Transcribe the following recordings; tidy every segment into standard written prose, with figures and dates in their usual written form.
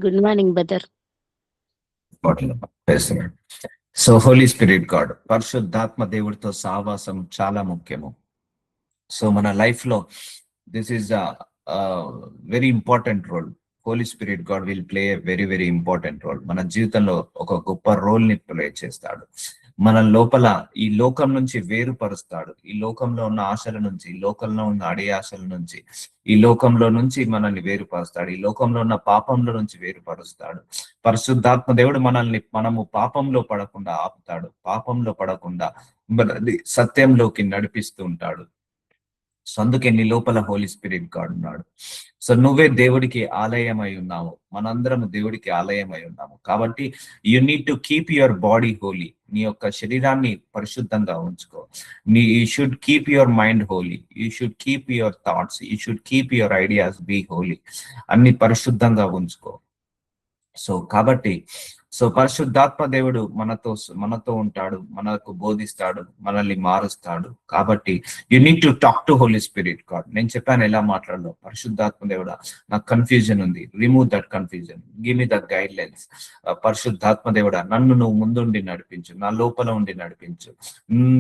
Good morning brother. So holy spirit God, పరిశుద్ధాత్మ దేవుడితో సహవాసం చాలా ముఖ్యము. సో మన లైఫ్ లో this is very important role. Holy spirit God will play a very very important role. మన జీవితంలో ఒక గొప్ప రోల్ ని ప్లే చేస్తాడు. మన లోపల ఈ లోకం నుంచి వేరుపరుస్తాడు. ఈ లోకంలో ఉన్న ఆశల నుంచి, ఈ లోకంలో ఉన్న అడి ఆశల నుంచి, ఈ లోకంలో నుంచి మనల్ని వేరుపరుస్తాడు. ఈ లోకంలో ఉన్న పాపంలో నుంచి వేరుపరుస్తాడు. పరిశుద్ధాత్మ దేవుడు మనము పాపంలో పడకుండా ఆపుతాడు. పాపంలో పడకుండా మనల్ని సత్యంలోకి నడిపిస్తూ ఉంటాడు. సో అందుకే నీ లోపల హోలీ స్పిరిట్ గాడ్ ఉన్నాడు. సో నువ్వే దేవుడికి ఆలయమై ఉన్నావు. మనందరము దేవుడికి ఆలయమై ఉన్నాము. కాబట్టి you need to keep your body holy. నీ యొక్క శరీరాన్ని పరిశుద్ధంగా ఉంచుకో. You should keep your mind holy. You should keep your thoughts. You should keep your ideas be holy. అన్ని పరిశుద్ధంగా ఉంచుకో. సో కాబట్టి పరిశుద్ధాత్మ దేవుడు మనతో ఉంటాడు, మనకు బోధిస్తాడు, మనల్ని మారుస్తాడు. కాబట్టి you need to talk to holy spirit God. నేను చెప్పాను ఎలా మాట్లాడలో. పరిశుద్ధాత్మ దేవుడా, నాకు కన్ఫ్యూజన్ ఉంది, remove that confusion, give me that guidelines. పరిశుద్ధాత్మ దేవుడా, నన్ను నువ్వు ముందుండి నడిపించు, నా లోపల ఉండి నడిపించు.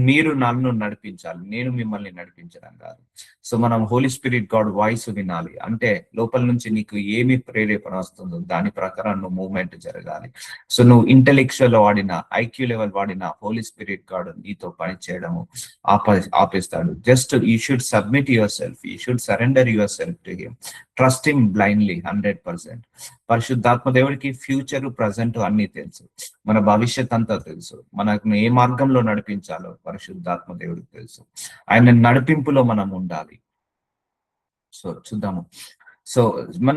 మీరు నన్ను నడిపించాలి, నేను మిమ్మల్ని నడిపించడం కాదు. సో మనం హోలీ స్పిరిట్ గాడ్ వాయిస్ వినాలి. అంటే లోపల నుంచి నీకు ఏమి ప్రేరేపణ వస్తుందో దాని ప్రకారం నువ్వు మూవ్మెంట్ జరగాలి. సో నువ్వు ఇంటెలెక్చువల్ వాడిన, ఐక్యూ లెవెల్ వాడిన హోలీ స్పిరిట్ గాడ్ నీతో పని చేయడము ఆపేస్తాడు. Just you should submit yourself, you should surrender yourself to him, trust him blindly 100%. పరిశుద్ధాత్మ దేవుడికి ఫ్యూచర్, ప్రజెంట్ అన్ని తెలుసు. మన భవిష్యత్ అంతా తెలుసు. మనకు ఏ మార్గంలో నడిపించాలో పరిశుద్ధాత్మ దేవుడికి తెలుసు. ఆయన నడిపింపులో మనం ఉండాలి. సో చూద్దాము. సో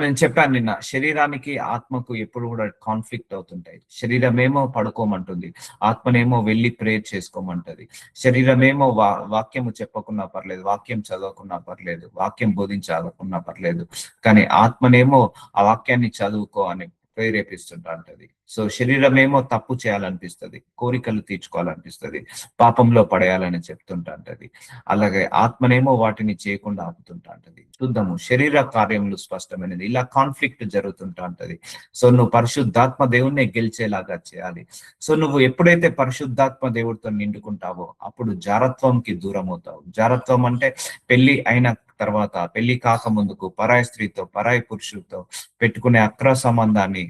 నేను చెప్పాను నిన్న, శరీరానికి ఆత్మకు ఎప్పుడు కూడా కాన్ఫ్లిక్ట్ అవుతుంటాయి. శరీరమేమో పడుకోమంటుంది, ఆత్మనేమో వెళ్ళి ప్రేయర్ చేసుకోమంటది. శరీరమేమో వాక్యము చెప్పకున్నా పర్లేదు, వాక్యం చదవకున్నా పర్లేదు, వాక్యం బోధించకున్నా పర్లేదు, కానీ ఆత్మనేమో ఆ వాక్యాన్ని చదువుకో అని ప్రేరేపిస్తుంటా అంటది. సో శరీరమేమో తప్పు చేయాలనిపిస్తుంది, కోరికలు తీర్చుకోవాలనిపిస్తుంది, పాపంలో పడేయాలని చెప్తుంటా అంటది. అలాగే ఆత్మనేమో వాటిని చేయకుండా ఆపుతుంటా అంటది. చూద్దాము, శరీర కార్యములు స్పష్టమైనది. ఇలా కాన్ఫ్లిక్ట్ జరుగుతుంటా ఉంటది. సో నువ్వు పరిశుద్ధాత్మ దేవుణ్ణి గెలిచేలాగా చేయాలి. సో నువ్వు ఎప్పుడైతే పరిశుద్ధాత్మ దేవుడితో నిండుకుంటావో అప్పుడు జారత్వంకి దూరం అవుతావు. జారత్వం అంటే పెళ్లి అయిన తర్వాత, పెళ్లి కాక ముందుకు పరాయి స్త్రీతో, పరాయి పురుషులతో పెట్టుకునే అక్రమ సంబంధాన్ని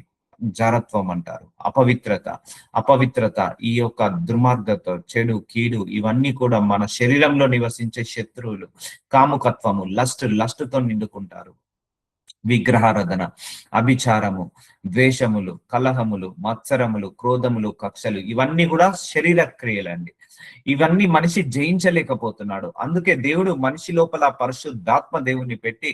జారత్వం అంటారు. అపవిత్రత, ఈ యొక్క దుర్మార్గత, చెడు, కీడు, ఇవన్నీ కూడా మన శరీరంలో నివసించే శత్రువులు. కాముకత్వము, లస్ట్తో నిండుకుంటారు. విగ్రహారాధన, అభిచారము, ద్వేషములు, కలహములు, మత్సరములు, క్రోధములు, కక్షలు, ఇవన్నీ కూడా శరీర క్రియలండి. ఇవన్నీ మనిషి జయించలేకపోతున్నాడు. అందుకే దేవుడు మనిషి లోపల పరిశుద్ధాత్మ దేవుని పెట్టి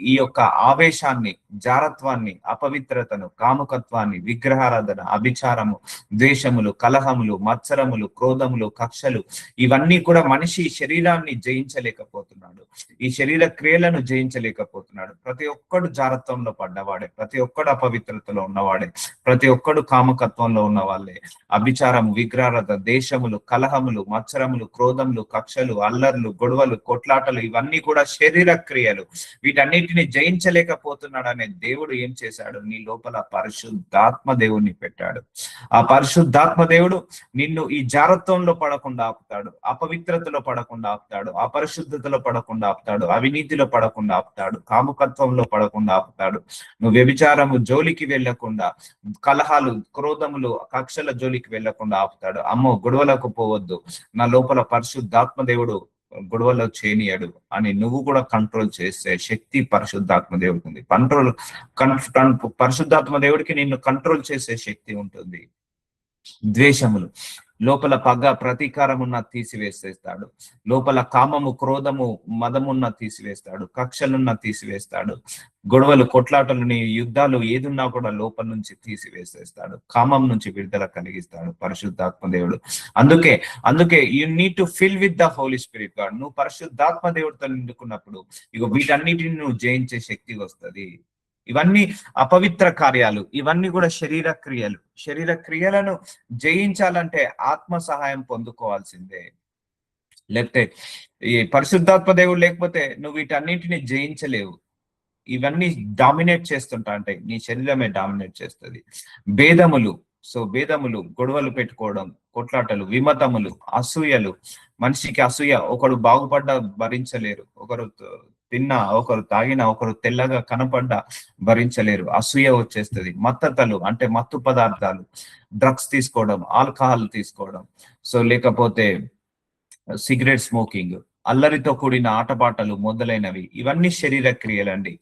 ఈ యొక్క ఆవేశాన్ని, జారత్వాన్ని, అపవిత్రతను, కాముకత్వాన్ని, విగ్రహారాధన, అభిచారము, ద్వేషములు, కలహములు, మత్సరములు, క్రోధములు, కక్షలు, ఇవన్నీ కూడా మనిషి శరీరాన్ని జయించలేకపోతున్నాడు. ఈ శరీర క్రియలను జయించలేకపోతున్నాడు. ప్రతి ఒక్కడు జారత్వంలో పడ్డవాడే, ప్రతి ఒక్కడు అపవిత్రతలో ఉన్నవాడే, ప్రతి ఒక్కడు కామకత్వంలో ఉన్న వాళ్ళే. అభిచారము, విగ్రహారాధన, దేశములు, కలహములు, మత్సరములు, క్రోధములు, కక్షలు, అల్లర్లు, గొడవలు, కొట్లాటలు, ఇవన్నీ కూడా శరీర క్రియలు. వీటన్నిటిని జయించలేకపోతున్నాడు అనే దేవుడు ఏం చేశాడు? నీ లోపల పరిశుద్ధాత్మ దేవుణ్ణి పెట్టాడు. ఆ పరిశుద్ధాత్మ దేవుడు నిన్ను ఈ జారత్వంలో పడకుండా ఆపుతాడు, అపవిత్రతలో పడకుండా ఆపుతాడు, అపరిశుద్ధతలో పడకుండా ఆపుతాడు, అవినీతిలో పడకుండా ఆపుతాడు, కాముకత్వంలో పడకుండా ఆపుతాడు. నువ్వు వ్యభిచారము జోలికి వెళ్లకుండా, కలహాలు, క్రోధములు, కక్షల జోలికి వెళ్లకుండా ఆపుతాడు. అమ్మో గొడవలకు పోవద్దు, నా లోపల పరిశుద్ధాత్మ దేవుడు గొడవలో చేయనియడు అని నువ్వు కూడా కంట్రోల్ చేసే శక్తి పరిశుద్ధాత్మ దేవుడికి ఉంది. పరిశుద్ధాత్మ దేవుడికి నిన్ను కంట్రోల్ చేసే శక్తి ఉంటుంది. ద్వేషములు, లోపల పగ, ప్రతీకారమున్న తీసివేసేస్తాడు. లోపల కామము, క్రోధము, మదమున్న తీసివేస్తాడు. కక్షలున్న తీసివేస్తాడు. గొడవలు, కొట్లాటలని, యుద్ధాలు ఏదున్నా కూడా లోపల నుంచి తీసివేసేస్తాడు. కామం నుంచి విడుదల కలిగిస్తాడు పరిశుద్ధాత్మ దేవుడు. అందుకే you need to fill with the holy spirit God. నువ్వు పరిశుద్ధాత్మ దేవుడితో నిండుకున్నప్పుడు ఇగో వీటన్నిటిని నువ్వు జయించే శక్తి వస్తుంది. ఇవన్నీ అపవిత్ర కార్యాలు, ఇవన్నీ కూడా శరీర క్రియలు. శరీర క్రియలను జయించాలంటే ఆత్మ సహాయం పొందుకోవాల్సిందే. లేకపోతే ఈ పరిశుద్ధాత్మ దేవుడు లేకపోతే నువ్వు వీటన్నిటిని జయించలేవు. ఇవన్నీ డామినేట్ చేస్తుంటా అంటే నీ శరీరమే డామినేట్ చేస్తుంది. భేదములు, సో భేదములు, గొడవలు పెట్టుకోవడం, కొట్లాటలు, విమతములు, అసూయలు. మనిషికి అసూయ, ఒకడు బాగుపడ్డా భరించలేరు, ఒకరు తిన్నా, ఒకరు తాగినా, ఒకరు తెల్లగా కనపడ్డా భరించలేరు, అసూయ వచ్చేస్తుంది. మత్తతలు అంటే మత్తు పదార్థాలు, డ్రగ్స్ తీసుకోవడం, ఆల్కహాల్ తీసుకోవడం, సో లేకపోతే సిగరెట్ స్మోకింగ్, అల్లరితో కూడిన ఆటపాటలు మొదలైనవి. ఇవన్నీ శరీర క్రియలండి.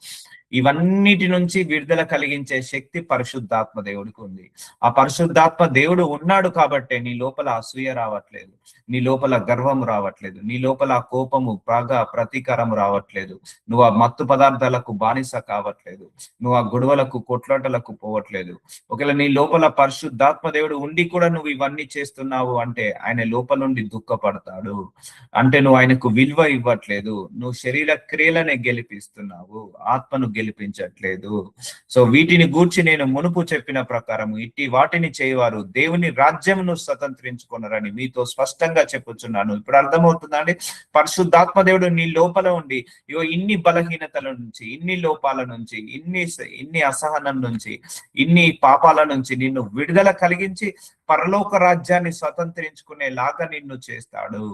ఇవన్నిటి నుంచి విడుదల కలిగించే శక్తి పరిశుద్ధాత్మ దేవుడికి ఉంది. ఆ పరిశుద్ధాత్మ దేవుడు ఉన్నాడు కాబట్టే నీ లోపల అసూయ రావట్లేదు, నీ లోపల గర్వం రావట్లేదు, నీ లోపల కోపము, పగ, ప్రతీకారం రావట్లేదు, నువ్వు ఆ మత్తు పదార్థాలకు బానిస కావట్లేదు, నువ్వు ఆ గొడవలకు, కొట్లాటలకు పోవట్లేదు. ఒకవేళ నీ లోపల పరిశుద్ధాత్మ దేవుడు ఉండి కూడా నువ్వు ఇవన్నీ చేస్తున్నావు అంటే ఆయన లోపల నుండి దుఃఖపడతాడు. అంటే నువ్వు ఆయనకు విలువ ఇవ్వట్లేదు, నువ్వు శరీర క్రియలనే గెలిపిస్తున్నావు, ఆత్మను గెలిపించట్లేదు. సో వీటిని గూర్చి నేను మునుపు చెప్పిన ప్రకారం ఇట్టి వాటిని చేయవారు దేవుని రాజ్యమును స్వతంత్రించుకున్నారని మీతో స్పష్టంగా చెప్పుచున్నాను. ఇప్పుడు అర్థమవుతుందా అండి? పరిశుద్ధాత్మ దేవుడు నీ లోపల ఉండి ఇన్ని బలహీనతల నుంచి, ఇన్ని లోపాల నుంచి, ఇన్ని అసహనం నుంచి, ఇన్ని పాపాల నుంచి నిన్ను విడుదల కలిగించి పరలోక రాజ్యాన్ని స్వతంత్రించుకునేలాగా నిన్ను చేస్తాడు.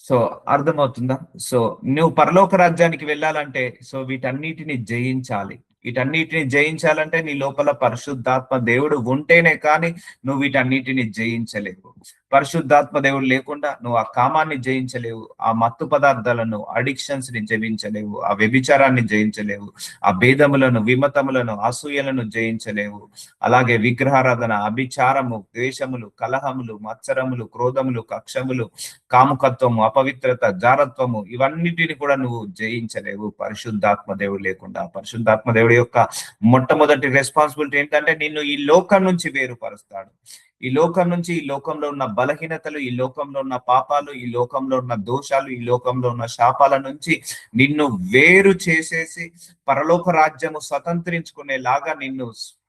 సో అర్థమవుతుందా? సో నువ్వు పరలోక రాజ్యానికి వెళ్ళాలంటే సో వీటన్నిటిని జయించాలి. వీటన్నిటిని జయించాలంటే నీ లోపల పరిశుద్ధాత్మ దేవుడు ఉంటేనే కానీ నువ్వు వీటన్నిటిని జయించలేవు. పరిశుద్ధాత్మ దేవుడు లేకుండా నువ్వు ఆ కామాన్ని జయించలేవు, ఆ మత్తు పదార్థాలను, అడిక్షన్స్ ని జయించలేవు, ఆ వ్యభిచారాన్ని జయించలేవు, ఆ భేదములను, విమతములను, అసూయలను జయించలేవు. అలాగే విగ్రహారాధన, అభిచారము, ద్వేషములు, కలహములు, మత్సరములు, క్రోధములు, కక్షములు, కాముకత్వము, అపవిత్రత, జారత్వము, ఇవన్నిటిని కూడా నువ్వు జయించలేవు పరిశుద్ధాత్మ దేవుడు లేకుండా. పరిశుద్ధాత్మ దేవుడి యొక్క మొట్టమొదటి రెస్పాన్సిబిలిటీ ఏంటంటే నిన్ను ఈ లోకం నుంచి వేరుపరుస్తాడు. ఈ లోకం నుంచి, ఈ లోకంలో ఉన్న బలహీనతలు, ఈ లోకంలో ఉన్న పాపాలు, ఈ లోకంలో ఉన్న దోషాలు, ఈ లోకంలో ఉన్న శాపాల నుంచి నిన్ను వేరు చేసేసి పరలోక రాజ్యము స్వతంత్రించుకునేలాగా నిన్ను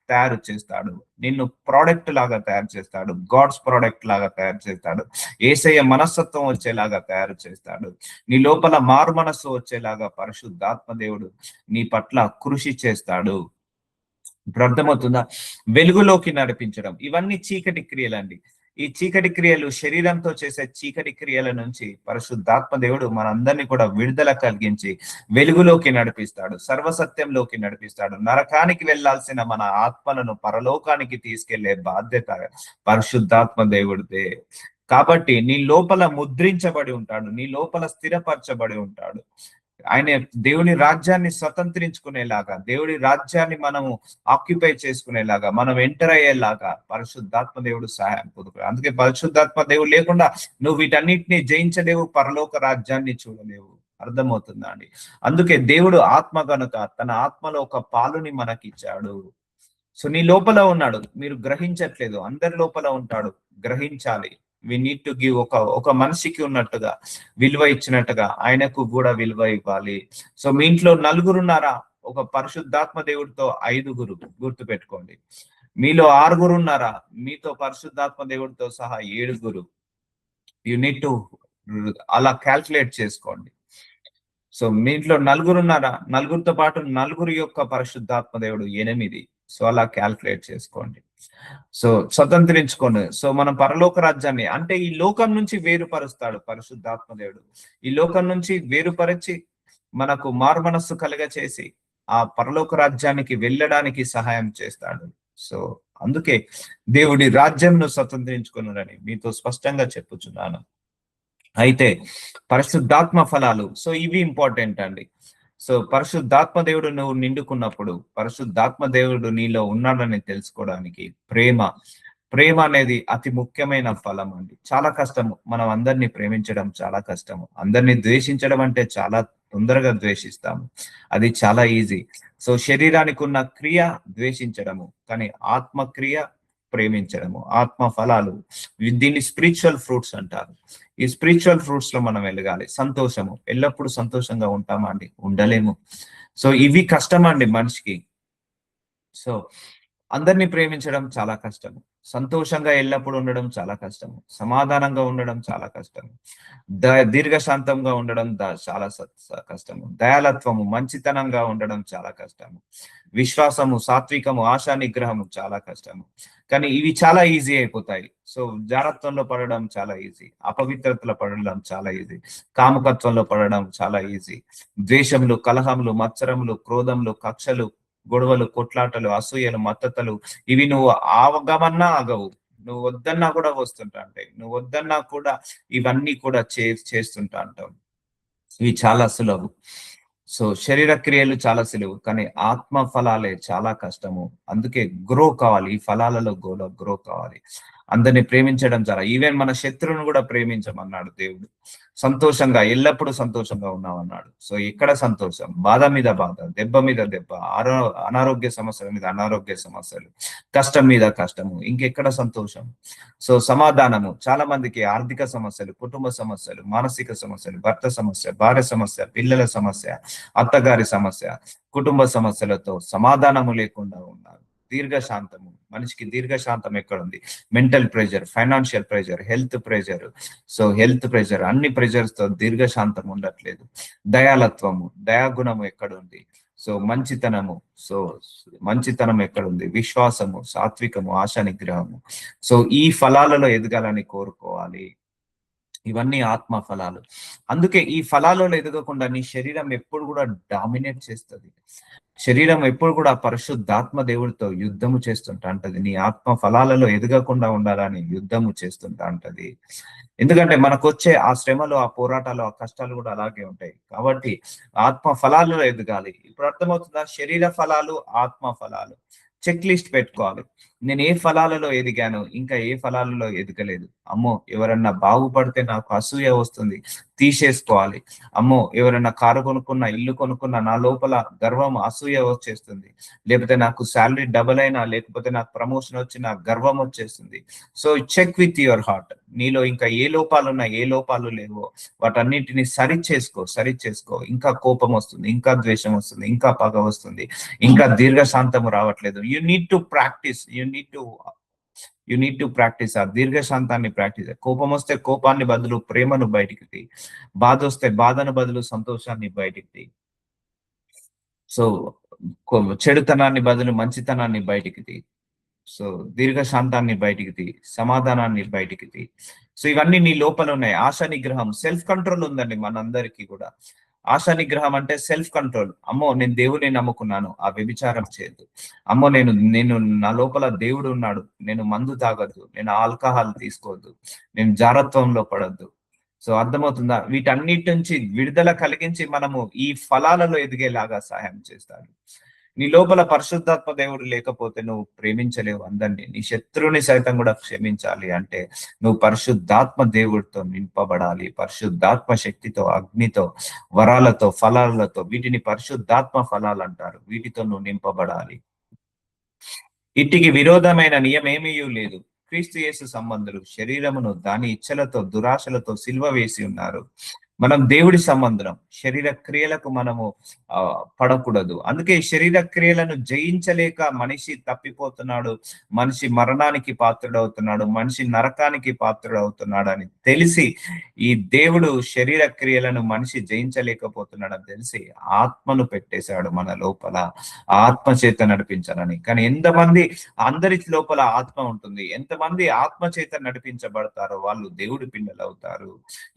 తయారు చేస్తాడు. నిన్ను ప్రోడక్ట్ లాగా తయారు చేస్తాడు, గాడ్స్ ప్రోడక్ట్ లాగా తయారు చేస్తాడు, యేసయ్య మనస్తత్వం వచ్చేలాగా తయారు చేస్తాడు. నీ లోపల మారు మనస్సు వచ్చేలాగా పరిశుద్ధాత్మ దేవుడు నీ పట్ల కృషి చేస్తాడు. ఇప్పుడు అర్థమవుతుందా? వెలుగులోకి నడిపించడం, ఇవన్నీ చీకటి క్రియలండి. ఈ చీకటి క్రియలు, శరీరంతో చేసే చీకటి క్రియల నుంచి పరిశుద్ధాత్మ దేవుడు మనందరినీ కూడా విడుదల కలిగించి వెలుగులోకి నడిపిస్తాడు, సర్వసత్యంలోకి నడిపిస్తాడు. నరకానికి వెళ్లాల్సిన మన ఆత్మలను పరలోకానికి తీసుకెళ్లే బాధ్యత పరిశుద్ధాత్మ దేవుడిదే. కాబట్టి నీ లోపల ముద్రించబడి ఉంటాడు, నీ లోపల స్థిరపరచబడి ఉంటాడు. ఆయన దేవుని రాజ్యాన్ని స్వతంత్రించుకునేలాగా, దేవుడి రాజ్యాన్ని మనము ఆక్యుపై చేసుకునేలాగా, మనం ఎంటర్ అయ్యేలాగా పరిశుద్ధాత్మ దేవుడు సహాయం పొందుతాడు. అందుకే పరిశుద్ధాత్మ దేవుడు లేకుండా నువ్వు వీటన్నిటిని జయించలేవు, పరలోక రాజ్యాన్ని చూడలేవు. అర్థమవుతుందా అండి? అందుకే దేవుడు ఆత్మ కనుక తన ఆత్మలో ఒక పాలుని మనకిచ్చాడు. సో నీ లోపల ఉన్నాడు, మీరు గ్రహించట్లేదు, అందరి లోపల ఉంటాడు, గ్రహించాలి. We need to give. ఒక మనిషికి ఉన్నట్టుగా విలువ ఇచ్చినట్టుగా ఆయనకు కూడా విలువ ఇవ్వాలి. సో మీ ఇంట్లో నలుగురున్నారా? ఒక పరిశుద్ధాత్మ దేవుడితో 5గురు, గుర్తు పెట్టుకోండి. మీలో 6గురు ఉన్నారా? మీతో పరిశుద్ధాత్మ దేవుడితో సహా 7గురు. యు నీడ్ టు అలా క్యాల్కులేట్ చేసుకోండి. సో మీ ఇంట్లో నలుగురున్నారా? నలుగురితో పాటు నలుగురు యొక్క పరిశుద్ధాత్మ దేవుడు 8. సో అలా క్యాల్కులేట్ చేసుకోండి. సో స్వతంత్రించుకోండి. సో మనం పరలోక రాజ్యాన్ని, అంటే ఈ లోకం నుంచి వేరుపరుస్తాడు పరిశుద్ధాత్మ దేవుడు. ఈ లోకం నుంచి వేరుపరిచి మనకు మారు మనస్సు కలగ చేసి ఆ పరలోక రాజ్యానికి వెళ్ళడానికి సహాయం చేస్తాడు. సో అందుకే దేవుడి రాజ్యంను స్వతంత్రించుకున్నాడని మీతో స్పష్టంగా చెప్పుచున్నాను. అయితే పరిశుద్ధాత్మ ఫలాలు, సో ఇవి ఇంపార్టెంట్ అండి. సో పరిశుద్ధాత్మ దేవుడు నువ్వు నిండుకున్నప్పుడు, పరిశుద్ధాత్మ దేవుడు నీలో ఉన్నాడని తెలుసుకోవడానికి ప్రేమ అనేది అతి ముఖ్యమైన ఫలం అండి. చాలా కష్టము, మనం అందరినీ ప్రేమించడం చాలా కష్టము. అందరినీ ద్వేషించడం అంటే చాలా తొందరగా ద్వేషిస్తాము, అది చాలా ఈజీ. సో శరీరానికి ఉన్న క్రియ ద్వేషించడము, కానీ ఆత్మక్రియ ప్రేమించడము, ఆత్మ ఫలాలు, దీన్ని స్పిరిచువల్ ఫ్రూట్స్ అంటారు. ఈ స్పిరిచువల్ ఫ్రూట్స్ లో మనం వెలగాలి. సంతోషము, ఎల్లప్పుడూ సంతోషంగా ఉంటామా అండి? ఉండలేము. సో ఇవి కష్టం అండి మనిషికి. సో అందరినీ ప్రేమించడం చాలా కష్టము. సంతోషంగా ఎల్లప్పుడూ ఉండడం చాలా కష్టము. సమాధానంగా ఉండడం చాలా కష్టము. దీర్ఘశాంతంగా ఉండడం చాలా కష్టము. దయాలత్వము, మంచితనంగా ఉండడం చాలా కష్టము. విశ్వాసము, సాత్వికము, ఆశా నిగ్రహము చాలా కష్టము. కానీ ఇవి చాలా ఈజీ అయిపోతాయి. సో జారత్వంలో పడడం చాలా ఈజీ. అపవిత్రతలో పడడం చాలా ఈజీ. కాముకత్వంలో పడడం చాలా ఈజీ. ద్వేషములు, కలహములు, మత్సరములు, క్రోధములు, కక్షలు, గొడవలు, కొట్లాటలు, అసూయలు, మత్తతలు, ఇవి నువ్వు ఆగమన్నా ఆగవు. నువ్వు వద్దన్నా కూడా వస్తుంటా ఉంటాయి. నువ్వు వద్దన్నా కూడా ఇవన్నీ కూడా చేస్తుంటా అంటావు. ఇవి చాలా సులభం. సో శరీర క్రియలు చాలా సులువు, కానీ ఆత్మ ఫలాలే చాలా కష్టము. అందుకే గ్రో కావాలి, ఈ ఫలాలలో గ్రో కావాలి. అందరిని ప్రేమించడం చాలా, ఈవెన్ మన శత్రువును కూడా ప్రేమించమన్నాడు దేవుడు. సంతోషంగా, ఎల్లప్పుడూ సంతోషంగా ఉన్నామన్నాడు. సో ఎక్కడ సంతోషం? బాధ మీద బాధ, దెబ్బ మీద దెబ్బ, అనారోగ్య సమస్యల మీద అనారోగ్య సమస్యలు, కష్టం మీద కష్టము, ఇంకెక్కడ సంతోషం? సో సమాధానము, చాలా మందికి ఆర్థిక సమస్యలు, కుటుంబ సమస్యలు, మానసిక సమస్యలు, భర్త సమస్య, భార్య సమస్య, పిల్లల సమస్య, అత్తగారి సమస్య, కుటుంబ సమస్యలతో సమాధానము లేకుండా ఉన్నారు. దీర్ఘశాంతము, మనిషికి దీర్ఘశాంతం ఎక్కడుంది? Mental pressure, financial pressure, health pressure. So health pressure, అన్ని ప్రెషర్స్ తో దీర్ఘశాంతం ఉండట్లేదు. దయాలత్వము, దయాగుణము ఎక్కడుంది? సో మంచితనము, సో మంచితనం ఎక్కడుంది? విశ్వాసము, సాత్వికము, ఆశా నిగ్రహము. సో ఈ ఫలాలలో ఎదగాలని కోరుకోవాలి. ఇవన్నీ ఆత్మ ఫలాలు. అందుకే ఈ ఫలాలలో ఎదగకుండా నీ శరీరం ఎప్పుడు కూడా డామినేట్ చేస్తుంది. శరీరం ఎప్పుడు కూడా పరిశుద్ధాత్మ దేవుడితో యుద్ధము చేస్తుంటా అంటది. నీ ఆత్మ ఫలాలలో ఎదగకుండా ఉండాలని యుద్ధము చేస్తుంటా అంటది. ఎందుకంటే మనకు వచ్చే ఆ శ్రమలు, ఆ పోరాటాలు, ఆ కష్టాలు కూడా అలాగే ఉంటాయి. కాబట్టి ఆత్మ ఫలాలలో ఎదగాలి. ఇప్పుడు అర్థమవుతుందా? శరీర ఫలాలు, ఆత్మ ఫలాలు చెక్ లిస్ట్ పెట్టుకోవాలి. నేను ఏ ఫలాలలో ఎదిగాను, ఇంకా ఏ ఫలాలలో ఎదగలేదు. అమ్మో, ఎవరన్నా బాగుపడితే నాకు అసూయ వస్తుంది, తీసేసుకోవాలి. అమ్మో, ఎవరైనా కారు కొనుక్కున్నా, ఇల్లు కొనుక్కున్నా, నా లోపల గర్వం, అసూయ వచ్చేస్తుంది. లేకపోతే నాకు శాలరీ డబుల్ అయినా, లేకపోతే నాకు ప్రమోషన్ వచ్చినా గర్వం వచ్చేస్తుంది. So check with your heart. నీలో ఇంకా ఏ లోపాలు ఉన్నా, ఏ లోపాలు లేవో వాటన్నిటిని సరి చేసుకో. ఇంకా కోపం వస్తుంది, ఇంకా ద్వేషం వస్తుంది, ఇంకా పగ వస్తుంది, ఇంకా దీర్ఘశాంతము రావట్లేదు. You need to practice. You need to practice ఆ దీర్ఘశాంతాన్ని ప్రాక్టీస్. కోపం వస్తే కోపాన్ని బదులు ప్రేమను బయటికి తీ. బాధ వస్తే బాధను బదులు సంతోషాన్ని బయటికి తీ. సో చెడుతనాన్ని బదులు మంచితనాన్ని బయటికి తీ. సో దీర్ఘశాంతాన్ని బయటికి తీ, సమాధానాన్ని బయటికి తీ. సో ఇవన్నీ నీ లోపల ఉన్నాయి. ఆశా నిగ్రహం, సెల్ఫ్ కంట్రోల్ ఉందండి మనందరికీ కూడా. ఆశా నిగ్రహం అంటే సెల్ఫ్ కంట్రోల్. అమ్మో, నేను దేవుడిని నమ్ముకున్నాను, ఆ వ్యభిచారం చేయొద్దు. అమ్మో, నేను నా లోపల దేవుడు ఉన్నాడు, నేను మందు తాగొద్దు, నేను ఆల్కహాల్ తీసుకోవద్దు, నేను జారత్వంలో పడొద్దు. సో అర్థమవుతుందా? వీటన్నిటి నుంచి విడుదల కలిగించి మనము ఈ ఫలాలలో ఎదిగేలాగా సహాయం చేస్తాడు. నీ లోపల పరిశుద్ధాత్మ దేవుడు లేకపోతే నువ్వు ప్రేమించలేవు అందరినీ. నీ శత్రువుని సైతం కూడా క్షమించాలి అంటే నువ్వు పరిశుద్ధాత్మ దేవుడితో నింపబడాలి. పరిశుద్ధాత్మ శక్తితో, అగ్నితో, వరాలతో, ఫలాలతో, వీటిని పరిశుద్ధాత్మ ఫలాలు అంటారు. వీటితో నువ్వు నింపబడాలి. ఇట్టికి విరోధమైన నియమేమీ లేదు. క్రీస్తు యేసు సంబంధులు శరీరమును దాని ఇచ్చలతో, దురాశలతో సిల్వ వేసి ఉన్నారు. మనం దేవుడి సంబంధం. శరీర క్రియలకు మనము పడకూడదు. అందుకే శరీర క్రియలను జయించలేక మనిషి తప్పిపోతున్నాడు, మనిషి మరణానికి పాత్రుడవుతున్నాడు, మనిషి నరకానికి పాత్రుడవుతున్నాడు అని తెలిసి, ఈ దేవుడు శరీర క్రియలను మనిషి జయించలేకపోతున్నాడని తెలిసి ఆత్మను పెట్టేశాడు మన లోపల, ఆత్మ చేత నడిపించాలని. కానీ ఎంతమంది, అందరి లోపల ఆత్మ ఉంటుంది, ఎంతమంది ఆత్మ చేత నడిపించబడతారో వాళ్ళు దేవుడి పిల్లలు అవుతారు.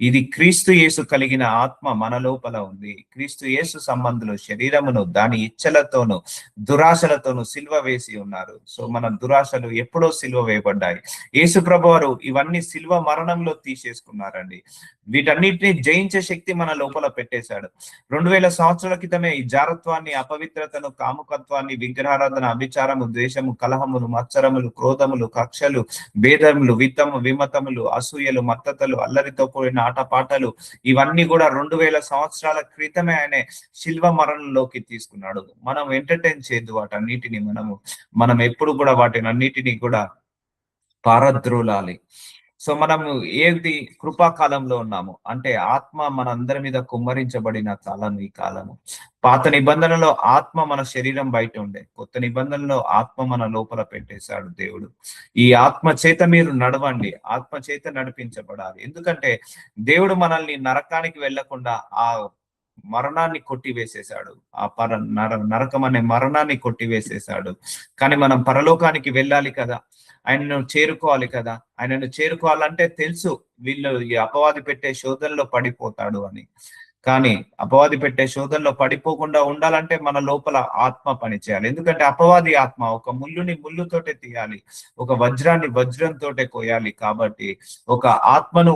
ఇది క్రీస్తు యేసు కలిగిన ఆత్మ మన లోపల ఉంది. క్రీస్తు యేసు సంబంధులు శరీరమును దాని ఇచ్చలతోను, దురాశలతోను సిల్వ వేసి ఉన్నారు. సో మన దురాశలు ఎప్పుడో సిల్వ వేయబడ్డాయి. యేసు ప్రభువారు ఇవన్నీ సిల్వ మరణంలో తీసేసుకున్నారండి. వీటన్నిటిని జయించే శక్తి మన లోపల పెట్టేశాడు. 2000 సంవత్సరాల క్రితమే ఈ జారత్వాన్ని, అపవిత్రతను, కాముకత్వాన్ని, విగ్రహారాధన, అభిచారము, ద్వేషము, కలహములు, మత్సరములు, క్రోధములు, కక్షలు, భేదములు, విమతములు, అసూయలు, మత్తతలు, అల్లరితో కూడిన ఆటపాటలు, ఇవన్నీ కూడా 2000 సంవత్సరాల క్రితమే ఆయన శిల్వ మరణంలోకి తీసుకున్నాడు. మనం ఎంటర్టైన్ చేయద్దు వాటన్నిటిని. మనం ఎప్పుడు కూడా వాటిని అన్నిటినీ కూడా పారద్రోలాలి. సో మనము ఏది కృపాకాలంలో ఉన్నాము అంటే ఆత్మ మన అందరి మీద కుమ్మరించబడిన కాలం ఈ కాలము. పాత నిబంధనలో ఆత్మ మన శరీరం బయట ఉండే, కొత్త నిబంధనలో ఆత్మ మన లోపల పెట్టేశాడు దేవుడు. ఈ ఆత్మ చేత మీరు నడవండి, ఆత్మ చేత నడిపించబడాలి. ఎందుకంటే దేవుడు మనల్ని నరకానికి వెళ్లకుండా ఆ మరణాన్ని కొట్టివేసేశాడు. ఆ నరకం అనే మరణాన్ని కొట్టివేసేశాడు. కానీ మనం పరలోకానికి వెళ్ళాలి కదా, ఆయనను చేరుకోవాలి కదా. ఆయనను చేరుకోవాలంటే తెలుసు వీళ్ళు ఈ అపవాది పెట్టే శోధనలో పడిపోతాడు అని. కానీ అపవాది పెట్టే శోధనలో పడిపోకుండా ఉండాలంటే మన లోపల ఆత్మ పని చేయాలి. ఎందుకంటే అపవాది ఆత్మ ఒక ముళ్ళుని ముళ్ళుతోటే తీయాలి, ఒక వజ్రాన్ని వజ్రంతోటే కోయాలి. కాబట్టి ఒక ఆత్మను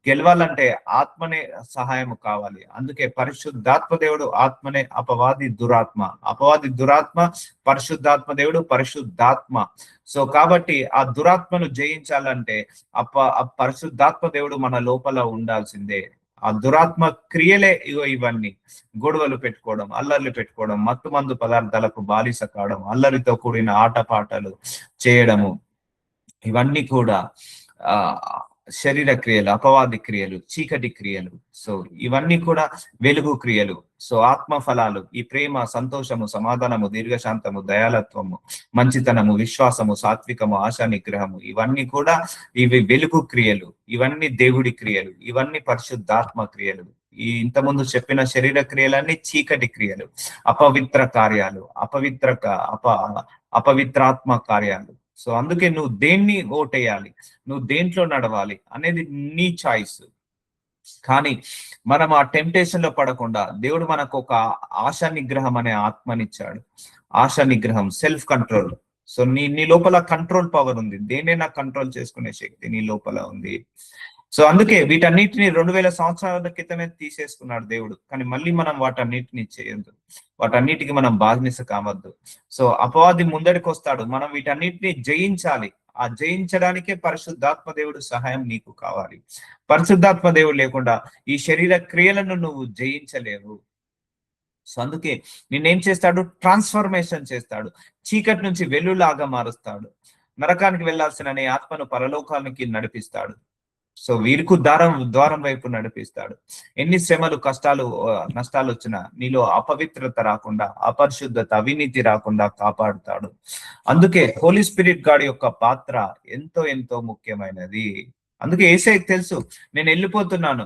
గెలవాలంటే ఆత్మనే సహాయం కావాలి. అందుకే పరిశుద్ధాత్మ దేవుడు ఆత్మనే, అపవాది దురాత్మ. అపవాది దురాత్మ, పరిశుద్ధాత్మ దేవుడు పరిశుద్ధాత్మ. సో కాబట్టి ఆ దురాత్మను జయించాలంటే పరిశుద్ధాత్మ దేవుడు మన లోపల ఉండాల్సిందే. ఆ దురాత్మ క్రియలే ఇవన్నీ: గొడవలు పెట్టుకోవడం, అల్లర్లు పెట్టుకోవడం, మత్తు మందు పదార్థాలకు బాలిస కావడం, అల్లరితో కూడిన ఆటపాటలు చేయడము, ఇవన్నీ కూడా ఆ శరీర క్రియలు, అపవాది క్రియలు, చీకటి క్రియలు. సో ఇవన్నీ కూడా వెలుగు క్రియలు. సో ఆత్మ ఫలాలు ఈ ప్రేమ, సంతోషము, సమాధానము, దీర్ఘశాంతము, దయాలత్వము, మంచితనము, విశ్వాసము, సాత్వికము, ఆశా నిగ్రహము, ఇవన్నీ కూడా ఇవి వెలుగు క్రియలు. ఇవన్నీ దేవుడి క్రియలు. ఇవన్నీ పరిశుద్ధాత్మ క్రియలు. ఈ ఇంతకుముందు చెప్పిన శరీర క్రియలన్నీ చీకటి క్రియలు, అపవిత్ర కార్యాలు, అపవిత్రాత్మ కార్యాలు. సో అందుకే నువ్వు దేన్ని ఓటేయాలి, నువ్వు దేంట్లో నడవాలి అనేది నీ చాయిస్. కానీ మనం ఆ టెంప్టేషన్ లో పడకుండా దేవుడు మనకు ఒక ఆశా నిగ్రహం అనే ఆత్మనిచ్చాడు. ఆశా నిగ్రహం, సెల్ఫ్ కంట్రోల్. సో నీ లోపల కంట్రోల్ పవర్ ఉంది. దేనైనా కంట్రోల్ చేసుకునే శక్తి నీ లోపల ఉంది. సో అందుకే వీటన్నిటిని 2000 సంవత్సరాల క్రితమే తీసేసుకున్నాడు దేవుడు. కానీ మళ్ళీ మనం వాటన్నిటిని చేయొద్దు, వాటన్నిటికి మనం బానిస కావద్దు. సో అపవాది ముందడికి వస్తాడు, మనం వీటన్నిటిని జయించాలి. ఆ జయించడానికే పరిశుద్ధాత్మ దేవుడు సహాయం నీకు కావాలి. పరిశుద్ధాత్మ దేవుడు లేకుండా ఈ శరీర క్రియలను నువ్వు జయించలేవు. సో అందుకే నిన్నేం చేస్తాడు? ట్రాన్స్ఫర్మేషన్ చేస్తాడు. చీకటి నుంచి వెలుగులాగా మారుస్తాడు. నరకానికి వెళ్లాల్సిన నీ ఆత్మను పరలోకానికి నడిపిస్తాడు. సో వీరికి ద్వారం వైపు నడిపిస్తాడు. ఎన్ని శ్రమలు, కష్టాలు, నష్టాలు వచ్చినా నీలో అపవిత్రత రాకుండా, అపరిశుద్ధత, అవినీతి రాకుండా కాపాడుతాడు. అందుకే హోలీ స్పిరిట్ గాడ్ యొక్క పాత్ర ఎంతో ఎంతో ముఖ్యమైనది. అందుకే యేసయ్యకి తెలుసు, నేను వెళ్ళిపోతున్నాను,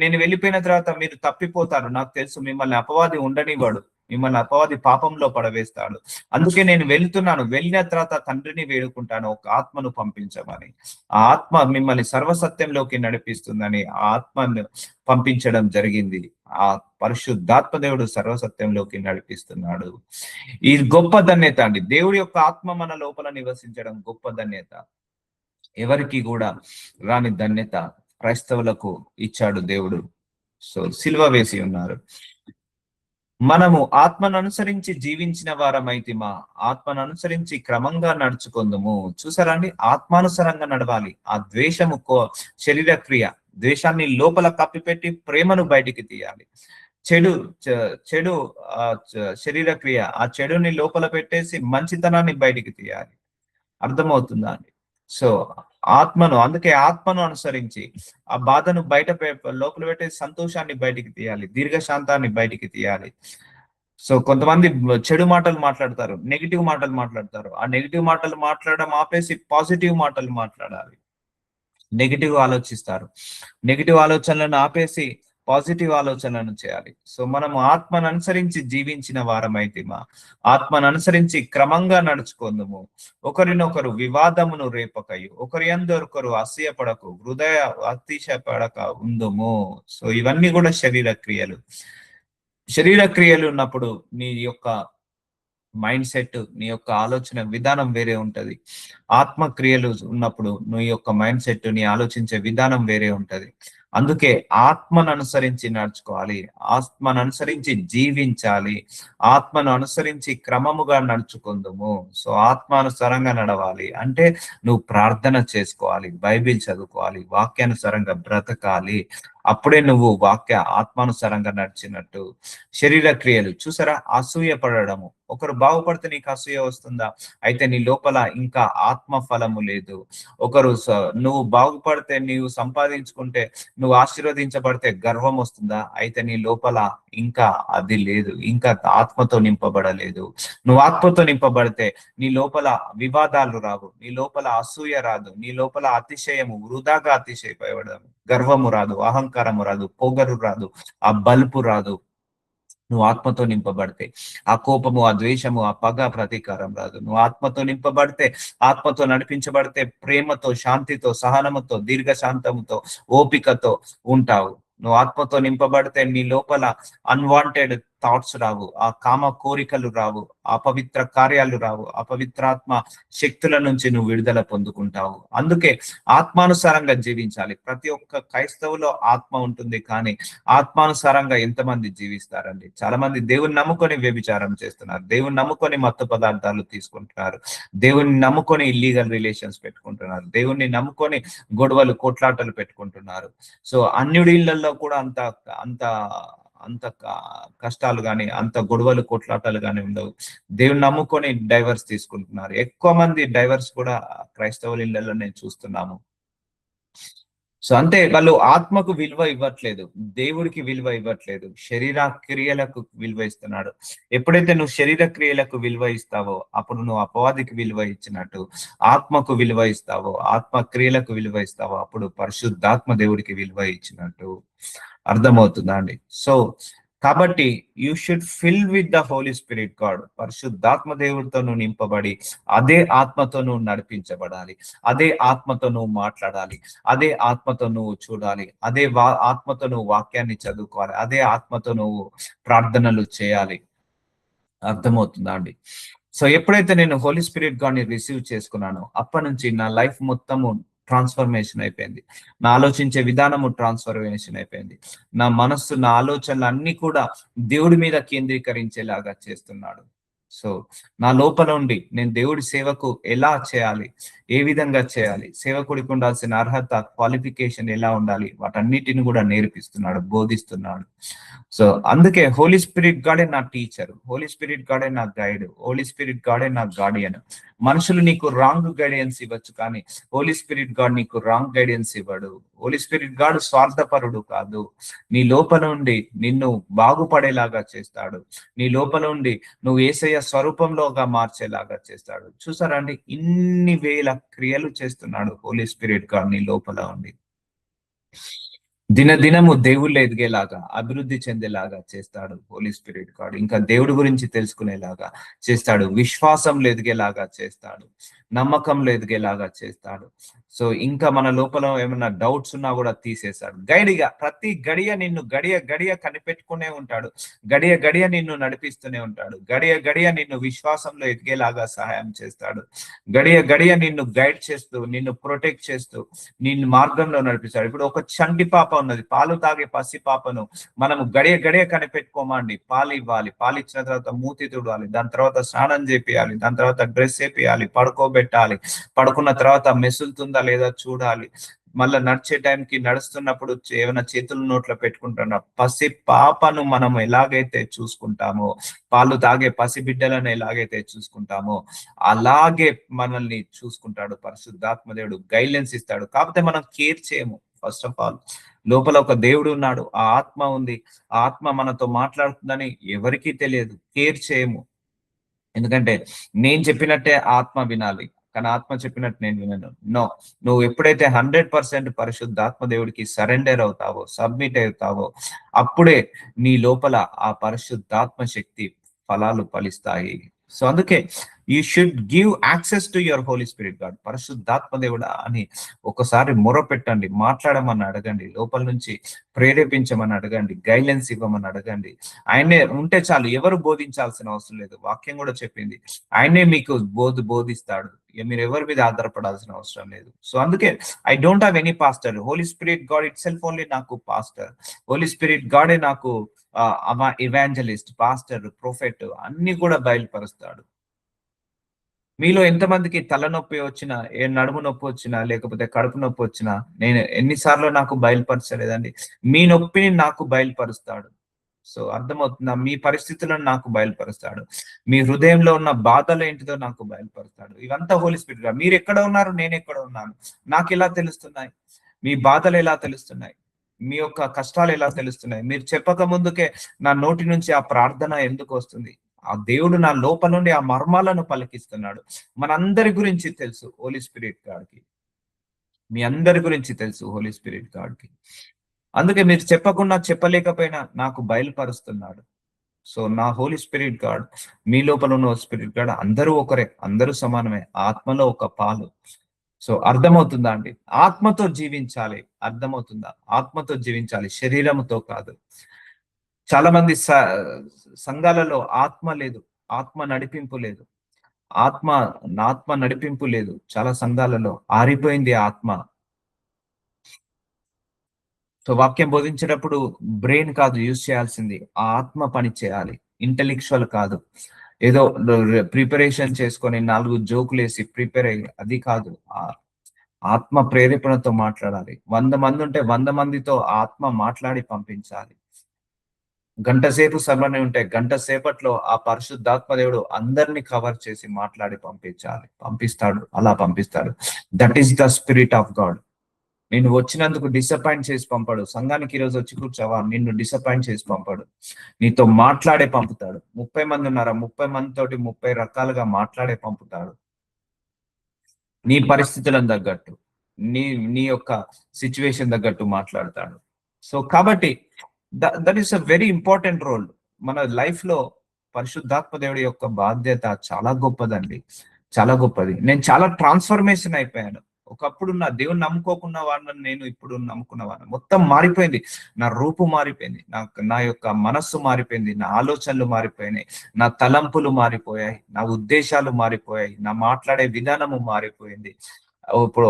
నేను వెళ్ళిపోయిన తర్వాత మీరు తప్పిపోతారు. నాకు తెలుసు మిమ్మల్ని అపవాది ఉండనివాడు, మిమ్మల్ని అపవాది పాపంలో పడవేస్తాడు. అందుకే నేను వెళ్తున్నాను, వెళ్ళిన తర్వాత తండ్రిని వేడుకుంటాను ఒక ఆత్మను పంపించమని. ఆ ఆత్మ మిమ్మల్ని సర్వసత్యంలోకి నడిపిస్తుందని ఆ ఆత్మను పంపించడం జరిగింది. ఆ పరిశుద్ధాత్మ దేవుడు సర్వసత్యంలోకి నడిపిస్తున్నాడు. ఈ గొప్ప ధన్యత అండి. దేవుడి యొక్క ఆత్మ మన లోపల నివసించడం గొప్ప ధన్యత. ఎవరికి కూడా రాని ధన్యత క్రైస్తవులకు ఇచ్చాడు దేవుడు. సో సిలువ వేసి ఉన్నారు. మనము ఆత్మను అనుసరించి జీవించిన వారమైతే మా ఆత్మను అనుసరించి క్రమంగా నడుచుకుందుము. చూసారా అండి, ఆత్మానుసరంగా నడవాలి. ఆ ద్వేషము శరీర క్రియ. ద్వేషాన్ని లోపల కప్పిపెట్టి ప్రేమను బయటికి తీయాలి. చెడు శరీర క్రియ, ఆ చెడుని లోపల పెట్టేసి మంచితనాన్ని బయటికి తీయాలి. అర్థమవుతుందా అండి? సో అందుకే ఆత్మను అనుసరించి ఆ బాధను లోపల పెట్టే సంతోషాన్ని బయటికి తీయాలి, దీర్ఘశాంతాన్ని బయటికి తీయాలి. సో కొంతమంది చెడు మాటలు మాట్లాడతారు, నెగిటివ్ మాటలు మాట్లాడతారు. ఆ నెగిటివ్ మాటలు మాట్లాడడం ఆపేసి పాజిటివ్ మాటలు మాట్లాడాలి. నెగిటివ్ ఆలోచిస్తారు, నెగిటివ్ ఆలోచనలను ఆపేసి పాజిటివ్ ఆలోచనలను చేయాలి. సో మనము ఆత్మను అనుసరించి జీవించిన వారమైతే మా ఆత్మను అనుసరించి క్రమంగా నడుచుకుందుము. ఒకరినొకరు వివాదమును రేపకయు, ఒకరి అందరొకరు అసూయపడకు, హృదయ అతిశయపడక ఉందుము. సో ఇవన్నీ కూడా శరీర క్రియలు. శరీర క్రియలు ఉన్నప్పుడు నీ యొక్క మైండ్ సెట్, నీ యొక్క ఆలోచన విధానం వేరే ఉంటది. ఆత్మ క్రియలు ఉన్నప్పుడు నీ యొక్క మైండ్ సెట్, నీ ఆలోచించే విధానం వేరే ఉంటది. అందుకే ఆత్మను అనుసరించి నడుచుకోవాలి, ఆత్మను అనుసరించి జీవించాలి, ఆత్మను అనుసరించి క్రమముగా నడుచుకుందుము. సో ఆత్మానుసారంగా నడవాలి అంటే నువ్వు ప్రార్థన చేసుకోవాలి, బైబిల్ చదువుకోవాలి, వాక్యానుసారంగా బ్రతకాలి. అప్పుడే నువ్వు వాక్య ఆత్మానుసారంగా నడిచినట్టు. శరీర క్రియలు చూసారా, అసూయ పడడము. ఒకరు బాగుపడితే నీకు అసూయ వస్తుందా? అయితే నీ లోపల ఇంకా ఆత్మ ఫలము లేదు. ఒకరు నువ్వు బాగుపడితే, నీవు సంపాదించుకుంటే, నువ్వు ఆశీర్వదించబడితే గర్వం వస్తుందా? అయితే నీ లోపల ఇంకా అది లేదు, ఇంకా ఆత్మతో నింపబడలేదు. నువ్వు ఆత్మతో నింపబడితే నీ లోపల వివాదాలు రావు, నీ లోపల అసూయ రాదు, నీ లోపల అతిశయము, వృధాగా అతిశయపడడం, గర్వము రాదు, అహంకారము రాదు, పొగరు రాదు, ఆ బల్పు రాదు. నువ్వు ఆత్మతో నింపబడితే ఆ కోపము, ఆ ద్వేషము, ఆ పగ, ప్రతీకారం రాదు. నువ్వు ఆత్మతో నింపబడితే, ఆత్మతో నడిపించబడితే ప్రేమతో, శాంతితో, సహనముతో, దీర్ఘశాంతముతో, ఓపికతో ఉంటావు. నువ్వు ఆత్మతో నింపబడితే నీ లోపల అన్వాంటెడ్ థాట్స్ రావు, ఆ కామ కోరికలు రావు, అపవిత్ర కార్యాలు రావు, అపవిత్రాత్మ శక్తుల నుంచి నువ్వు విడుదల పొందుకుంటావు. అందుకే ఆత్మానుసారంగా జీవించాలి. ప్రతి ఒక్క క్రైస్తవులో ఆత్మ ఉంటుంది, కానీ ఆత్మానుసారంగా ఎంతమంది జీవిస్తారండి? చాలా మంది దేవుని నమ్ముకొని వ్యభిచారం చేస్తున్నారు, దేవుని నమ్ముకొని మత్తు పదార్థాలు తీసుకుంటున్నారు, దేవుని నమ్ముకొని ఇల్లీగల్ రిలేషన్స్ పెట్టుకుంటున్నారు, దేవుణ్ణి నమ్ముకొని గొడవలు, కొట్లాటలు పెట్టుకుంటున్నారు. సో అన్యుడిళ్లలో కూడా అంత అంత అంత కష్టాలు గాని, అంత గొడవలు, కొట్లాటలు గాని ఉండవు. దేవుని నమ్ముకొని డైవర్స్ తీసుకుంటున్నారు. ఎక్కువ మంది డైవర్స్ కూడా క్రైస్తవుల ఇళ్లలో నేను చూస్తున్నాము. సో అంటే వాళ్ళు ఆత్మకు విలువ ఇవ్వట్లేదు, దేవుడికి విలువ ఇవ్వట్లేదు, శరీర క్రియలకు విలువ ఇస్తున్నాడు. ఎప్పుడైతే నువ్వు శరీర క్రియలకు విలువ ఇస్తావో అప్పుడు నువ్వు అపవాదికి విలువ ఇచ్చినట్టు. ఆత్మకు విలువ ఇస్తావో, ఆత్మ క్రియలకు విలువ ఇస్తావో అప్పుడు పరిశుద్ధాత్మ దేవుడికి విలువ ఇచ్చినట్టు. అర్థమవుతుందా అండి? సో కాబట్టి you should fill with the holy spirit God. పరిశుద్ధాత్మ దేవుడితో నువ్వు నింపబడి అదే ఆత్మతో నువ్వు నడిపించబడాలి, అదే ఆత్మతో నువ్వు మాట్లాడాలి, అదే ఆత్మతో నువ్వు చూడాలి, అదే ఆత్మతో నువ్వు వాక్యాన్ని చదువుకోవాలి, అదే ఆత్మతో నువ్వు ప్రార్థనలు చేయాలి. అర్థమవుతుందా అండి? సో ఎప్పుడైతే నేను హోలీ స్పిరిట్ గాడ్ని రిసీవ్ చేసుకున్నానో అప్పటి నుంచి నా లైఫ్ మొత్తము ట్రాన్స్ఫర్మేషన్ అయిపోయింది. నా ఆలోచించే విధానము ట్రాన్స్ఫర్మేషన్ అయిపోయింది. నా మనస్సు, నా ఆలోచనలు అన్ని కూడా దేవుడి మీద కేంద్రీకరించేలాగా చేస్తున్నాడు. సో నా లోపల ఉండి నేను దేవుడి సేవకు ఎలా చేయాలి, ఏ విధంగా చేయాలి, సేవకుడికి ఉండాల్సిన అర్హత, క్వాలిఫికేషన్ ఎలా ఉండాలి, వాటన్నిటిని కూడా నేర్పిస్తున్నాడు, బోధిస్తున్నాడు. సో అందుకే హోలీ స్పిరిట్ గాడే నా టీచర్, హోలీ స్పిరిట్ గాడే నా గైడ్, హోలీ స్పిరిట్ గాడే నా గార్డియన్. మనుషులు నీకు రాంగ్ గైడెన్స్ ఇవ్వచ్చు, కానీ హోలీ స్పిరిట్ గాడ్ నీకు రాంగ్ గైడెన్స్ ఇవ్వడు. హోలీ స్పిరిట్ గాడ్ స్వార్థపరుడు కాదు. నీ లోపల ఉండి నిన్ను బాగుపడేలాగా చేస్తాడు, నీ లోపల ఉండి నువ్వు యేసయ్య స్వరూపంలోగా మార్చేలాగా చేస్తాడు. చూసారా అండి, ఇన్ని వేల క్రియలు చేస్తున్నాడు హోలీ స్పిరిట్ గాడ్ నీ లోపల ఉండి. దినదినము దేవుళ్ళు ఎదిగేలాగా, అభివృద్ధి చెందేలాగా చేస్తాడు హోలీ స్పిరిట్ గాడ్. ఇంకా దేవుడి గురించి తెలుసుకునేలాగా చేస్తాడు, విశ్వాసంలో ఎదిగేలాగా చేస్తాడు, నమ్మకంలో ఎదిగేలాగా చేస్తాడు. సో ఇంకా మన లోపల ఏమైనా డౌట్స్ ఉన్నా కూడా తీసేస్తాడు. గైడిగా ప్రతి గడియ నిన్ను గడియ గడియ కనిపెట్టుకునే ఉంటాడు, గడియ గడియ నిన్ను నడిపిస్తూనే ఉంటాడు, గడియ గడియ నిన్ను విశ్వాసంలో ఎదిగేలాగా సహాయం చేస్తాడు, గడియ గడియ నిన్ను గైడ్ చేస్తూ, నిన్ను ప్రొటెక్ట్ చేస్తూ నిన్ను మార్గంలో నడిపిస్తాడు. ఇప్పుడు ఒక చంటి పాప ఉన్నది, పాలు తాగే పసి పాపను మనము గడియ గడియ కనిపెట్టుకోమండి. పాలు ఇవ్వాలి, పాలు ఇచ్చిన తర్వాత మూతి తుడవాలి, దాని తర్వాత స్నానం చేపియాలి, దాని తర్వాత డ్రెస్ వేపియాలి, పడుకోబెట్టాలి, పడుకున్న తర్వాత మెసులుతుందా లేదా చూడాలి, మళ్ళీ నడిచే టైంకి నడుస్తున్నప్పుడు ఏమైనా చేతులు నోట్లో పెట్టుకుంటున్నా. పసి పాపను మనం ఎలాగైతే చూసుకుంటామో, పాలు తాగే పసి బిడ్డలను ఎలాగైతే చూసుకుంటామో అలాగే మనల్ని చూసుకుంటాడు పరిశుద్ధాత్మ దేవుడు. గైడ్లైన్స్ ఇస్తాడు, కాకపోతే మనం కేర్ చేయము. ఫస్ట్ ఆఫ్ ఆల్ లోపల ఒక దేవుడు ఉన్నాడు, ఆ ఆత్మ ఉంది, ఆ ఆత్మ మనతో మాట్లాడుతుందని ఎవరికీ తెలియదు, కేర్ చేయము. ఎందుకంటే నేను చెప్పినట్టే ఆత్మ వినాలి, కానీ ఆత్మ చెప్పినట్టు నేను వినను. నో, నువ్వు ఎప్పుడైతే 100% పరిశుద్ధాత్మ దేవుడికి సరెండర్ అవుతావో, సబ్మిట్ అవుతావో అప్పుడే నీ లోపల ఆ పరిశుద్ధాత్మ శక్తి ఫలాలు ఫలిస్తాయి. సో అందుకే you should give access to your holy spirit God. పరిశుద్ధాత్మ దేవుడా అని ఒకసారి మొర పెట్టండి, మాట్లాడమని అడగండి, లోపల నుంచి ప్రేరేపించమని అడగండి, గైడ్లైన్స్ ఇవ్వమని అడగండి. ఆయనే ఉంటే చాలు, ఎవరు బోధించాల్సిన అవసరం లేదు. వాక్యం కూడా చెప్పింది ఆయనే మీకు బోధిస్తాడు, మీరు ఎవరి మీద ఆధారపడాల్సిన అవసరం లేదు. సో అందుకే I don't have any pastor, holy spirit God itself only నాకు పాస్టర్. హోలీ స్పిరిట్ గాడే నాకు ఎవాంజలిస్ట్, పాస్టర్, ప్రొఫెట్ అన్ని కూడా బయలుపరుస్తాడు. మీలో ఎంతమందికి తలనొప్పి వచ్చినా, నడుము నొప్పి వచ్చినా, లేకపోతే కడుపు నొప్పి వచ్చినా, నేను ఎన్నిసార్లు నాకు బయలుపరచలేదండి. మీ నొప్పిని నాకు బయలుపరుస్తాడు. సో అర్థమవుతుందా? మీ పరిస్థితులను నాకు బయలుపరుస్తాడు. మీ హృదయంలో ఉన్న బాధలేంటిదో నాకు బయలుపరుస్తాడు. ఇవంతా హోలీ స్పిరిట్. మీరెక్కడ ఉన్నారు? నేనెక్కడ ఉన్నాను? నాకెలా తెలుస్తున్నాయి? మీ బాధలు ఎలా తెలుస్తున్నాయి? మీ యొక్క కష్టాలు ఎలా తెలుస్తున్నాయి? మీరు చెప్పక ముందుకే నా నోటి నుంచి ఆ ప్రార్థన ఎందుకు వస్తుంది? ఆ దేవుడు నా లోపల నుండి ఆ మర్మాలను పలికిస్తున్నాడు. మనందరి గురించి తెలుసు హోలీ స్పిరిట్ గాడికి. మీ అందరి గురించి తెలుసు హోలీ స్పిరిట్ గాడికి. అందుకే మీరు చెప్పకుండా చెప్పలేకపోయినా నాకు బయలుపరుస్తున్నాడు. సో నా హోలీ స్పిరిట్ గాడ్, మీ లోపల ఉన్న స్పిరిట్ గాడ్ అందరూ ఒకరే, అందరూ సమానమే. ఆత్మలో ఒక పాలు. సో అర్థమవుతుందా అండి? ఆత్మతో జీవించాలి. అర్థమవుతుందా? ఆత్మతో జీవించాలి, శరీరముతో కాదు. చాలా మంది సంఘాలలో ఆత్మ లేదు, ఆత్మ నడిపింపు లేదు. ఆత్మ ఆత్మ నడిపింపు లేదు. చాలా సంఘాలలో ఆరిపోయింది ఆత్మ. సో వాక్యం బోధించేటప్పుడు బ్రెయిన్ కాదు యూజ్ చేయాల్సింది, ఆ ఆత్మ పని చేయాలి. ఇంటెలెక్చువల్ కాదు. ఏదో ప్రిపరేషన్ చేసుకొని 4 జోకులేసి ప్రిపేర్ అయ్యి అది కాదు. ఆత్మ ప్రేరేపణతో మాట్లాడాలి. 100 మంది ఉంటే 100 మందితో ఆత్మ మాట్లాడి పంపించాలి. గంట సేపు సభని ఉంటే గంట సేపట్లో ఆ పరిశుద్ధాత్మ దేవుడు అందరిని కవర్ చేసి మాట్లాడి పంపించాలి. పంపిస్తాడు. అలా పంపిస్తాడు. That is the spirit of God. నిన్ను వచ్చినందుకు డిసప్పాయింట్ చేసి పంపాడు. సంఘానికి ఈరోజు వచ్చి కూర్చోవా, నిన్ను డిసప్పాయింట్ చేసి పంపాడు. నీతో మాట్లాడే పంపుతాడు. 30 మంది ఉన్నారా? 30 మందితోటి 30 రకాలుగా మాట్లాడే పంపుతాడు. నీ పరిస్థితులను తగ్గట్టు, నీ నీ యొక్క సిచ్యువేషన్ తగ్గట్టు మాట్లాడతాడు. సో కాబట్టి that is a very important role. మన లైఫ్ లో పరిశుద్ధాత్మ దేవుడి యొక్క బాధ్యత చాలా గొప్పదండి. చాలా గొప్పది. నేను చాలా ట్రాన్స్ఫర్మేషన్ అయిపోయాను. ఒకప్పుడు నా దేవుని నమ్ముకోకున్న వాడిని నేను ఇప్పుడు నమ్ముకున్న వాడిని. మొత్తం మారిపోయింది. నా రూపు మారిపోయింది. నా యొక్క మనస్సు మారిపోయింది. నా ఆలోచనలు మారిపోయినాయి. నా తలంపులు మారిపోయాయి. నా ఉద్దేశాలు మారిపోయాయి. నా మాట్లాడే విధానము మారిపోయింది. ఇప్పుడు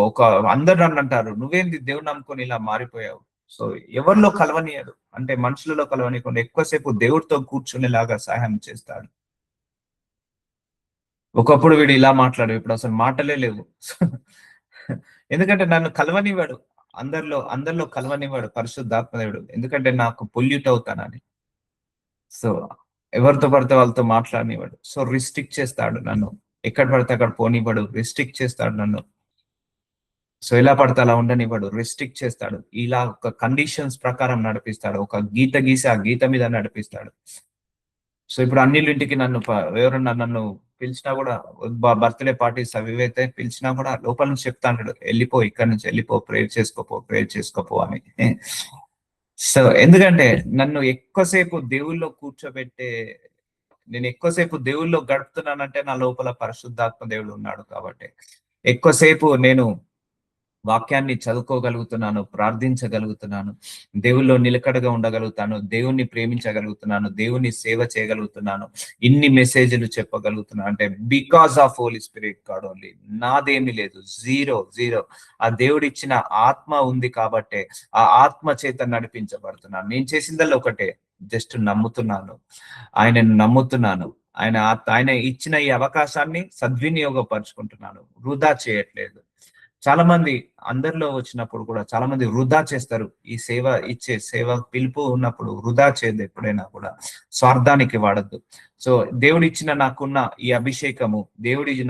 అందరు నన్ను అంటారు, నువ్వేంది దేవుని నమ్ముకొని ఇలా మారిపోయావు? సో ఎవరిలో కలవనీయడు. అంటే మనుషులలో కలవనీయకుండా ఎక్కువసేపు దేవుడితో కూర్చునేలాగా సహాయం చేస్తాడు. ఒకప్పుడు వీడు ఇలా మాట్లాడు, ఇప్పుడు అసలు మాటలే లేవు. ఎందుకంటే నన్ను కలవనివ్వడు. అందరిలో కలవనివ్వడు పరిశుద్ధాత్మ దేవుడు. ఎందుకంటే నాకు పొల్యూట్ అవుతానని. సో ఎవరితో పడితే వాళ్ళతో మాట్లాడనివ్వడు. సో రిస్ట్రిక్ట్ చేస్తాడు నన్ను. ఎక్కడ పడితే అక్కడ పోనివ్వడు. రిస్ట్రిక్ట్ చేస్తాడు నన్ను. సో ఎలా పడితే అలా ఉండనివ్వడు. రిస్ట్రిక్ట్ చేస్తాడు. ఇలా ఒక కండిషన్స్ ప్రకారం నడిపిస్తాడు. ఒక గీత గీసి ఆ గీత మీద నడిపిస్తాడు. సో ఇప్పుడు అన్నిళ్ళింటికి ఎవరన్నా నన్ను పిలిచినా కూడా, బర్త్‌డే పార్టీస్ అవి ఇవైతే పిలిచినా కూడా లోపల నుంచి చెప్తా అంటాడు, "ఎళ్ళిపో, ఇక్కడి నుంచి ఎళ్ళిపో, ప్రేయర్ చేసుకోపో" అని. సో ఎందుకంటే నన్ను ఎక్కువసేపు దేవుళ్ళో కూర్చోబెట్టే, నేను ఎక్కువసేపు దేవుళ్ళో గడుపుతున్నానంటే నా లోపల పరిశుద్ధాత్మ దేవుడు ఉన్నాడు కాబట్టి. ఎక్కువసేపు నేను వాక్యాన్ని చదువుకోగలుగుతున్నాను, ప్రార్థించగలుగుతున్నాను, దేవుల్లో నిలకడగా ఉండగలుగుతాను, దేవుణ్ణి ప్రేమించగలుగుతున్నాను, దేవుని సేవ చేయగలుగుతున్నాను, ఇన్ని మెసేజ్‌లు చెప్పగలుగుతున్నాను అంటే because of holy spirit God only. నాదేమీ లేదు. Zero, zero. ఆ దేవుడిచ్చిన ఆత్మ ఉంది కాబట్టే, ఆ ఆత్మ చేత నడిపించబడుతున్నాను. నేను చేసిందల్లా ఒకటే, జస్ట్ నమ్ముతున్నాను. ఆయనను నమ్ముతున్నాను. ఆయన ఇచ్చిన ఈ అవకాశాన్ని సద్వినియోగపరుచుకుంటున్నాను. వృధా చేయట్లేదు. చాలా మంది అందరిలో వచ్చినప్పుడు కూడా చాలా మంది వృధా చేస్తారు. ఈ సేవ పిలుపు ఉన్నప్పుడు వృధా చేయదు ఎప్పుడైనా కూడా. స్వార్థానికి వాడద్దు. సో దేవుడిచ్చిన నాకున్న ఈ అభిషేకము,